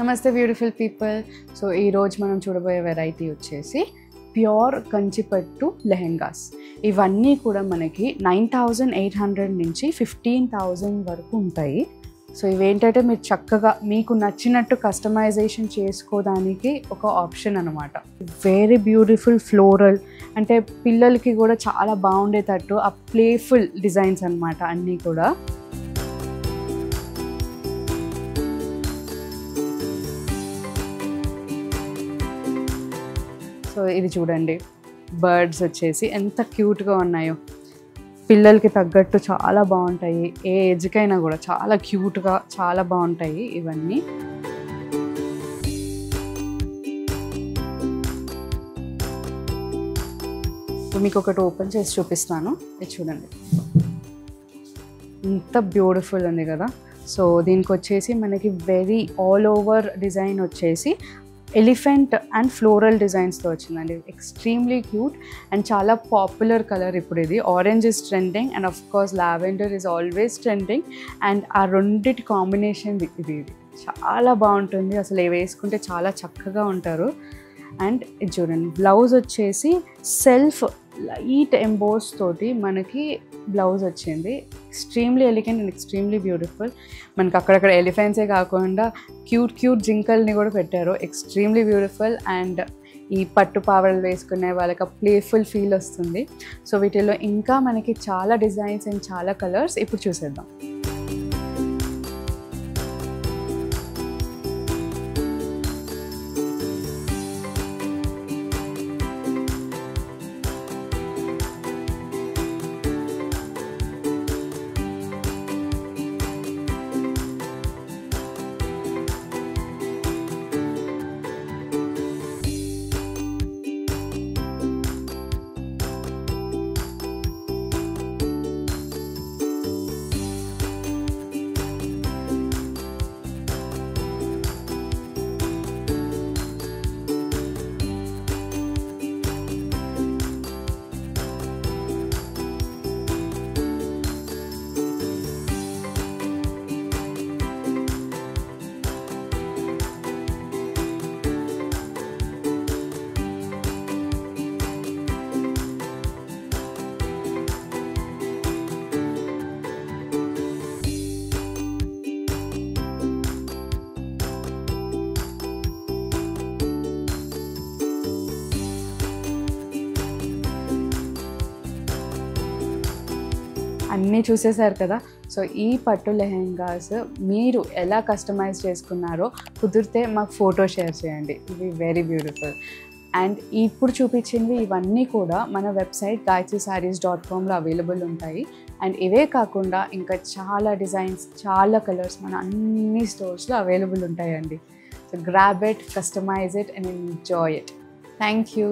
నమస్తే beautiful people. So ఈరోజు మనం చూడబోయే వెరైటీ వచ్చేసి ప్యూర్ కంచిపట్టు లెహెంగాస్. ఇవన్నీ కూడా మనకి 9,800 నుంచి 15,000 వరకు ఉంటాయి. సో ఇవేంటంటే మీరు చక్కగా మీకు నచ్చినట్టు కస్టమైజేషన్ చేసుకోవడానికి ఒక ఆప్షన్ అనమాట. వెరీ బ్యూటిఫుల్ ఫ్లోరల్, అంటే పిల్లలకి కూడా చాలా బాగుండేటట్టు ఆ ప్లేఫుల్ డిజైన్స్ అనమాట అన్నీ కూడా. సో ఇది చూడండి, బర్డ్స్ వచ్చేసి ఎంత క్యూట్గా ఉన్నాయో. పిల్లలకి తగ్గట్టు చాలా బాగుంటాయి, ఏ ఏజ్కైనా కూడా చాలా క్యూట్గా చాలా బాగుంటాయి ఇవన్నీ. మీకు ఒకటి ఓపెన్ చేసి చూపిస్తాను, ఇది చూడండి, ఎంత బ్యూటిఫుల్ ఉంది కదా. సో దీనికి వచ్చేసి మనకి వెరీ ఆల్ ఓవర్ డిజైన్ వచ్చేసి ఎలిఫెంట్ అండ్ ఫ్లోరల్ డిజైన్స్తో వచ్చిందండి. ఎక్స్ట్రీమ్లీ క్యూట్ అండ్ చాలా పాపులర్ కలర్ ఇప్పుడు ఇది. Orange is trending and of course lavender is always trending. And ఆ రెండిటి కాంబినేషన్ ఇది చాలా బాగుంటుంది. అసలు ఇవి వేసుకుంటే చాలా చక్కగా ఉంటారు. అండ్ ఇది చూడండి, బ్లౌజ్ వచ్చేసి సెల్ఫ్ లైట్ ఎంబోస్ తోటి మనకి బ్లౌజ్ వచ్చింది. Extremely elegant and extremely beautiful. మనకి అక్కడక్కడ ఎలిఫెంట్సే కాకుండా క్యూట్ జింకల్ని కూడా పెట్టారు. Extremely beautiful. అండ్ ఈ పట్టు పావడలు వేసుకునే వాళ్ళకి ఆ ప్లేఫుల్ ఫీల్ వస్తుంది. సో వీటిల్లో ఇంకా మనకి చాలా డిజైన్స్ అండ్ చాలా కలర్స్ ఇప్పుడు చూసేద్దాం. అన్నీ చూసేశారు కదా. సో ఈ పట్టు లెహెంగాస్ మీరు ఎలా కస్టమైజ్ చేసుకున్నారో కుదిరితే మాకు ఫోటో షేర్ చేయండి. ఇవి వెరీ బ్యూటిఫుల్. అండ్ ఇప్పుడు చూపించింది ఇవన్నీ కూడా మన వెబ్సైట్ gayatrissarees.comలో అవైలబుల్ ఉంటాయి. అండ్ ఇవే కాకుండా ఇంకా చాలా డిజైన్స్, చాలా కలర్స్ మన అన్ని స్టోర్స్లో అవైలబుల్ ఉంటాయండి. So grab it, customise it and enjoy it. Thank you.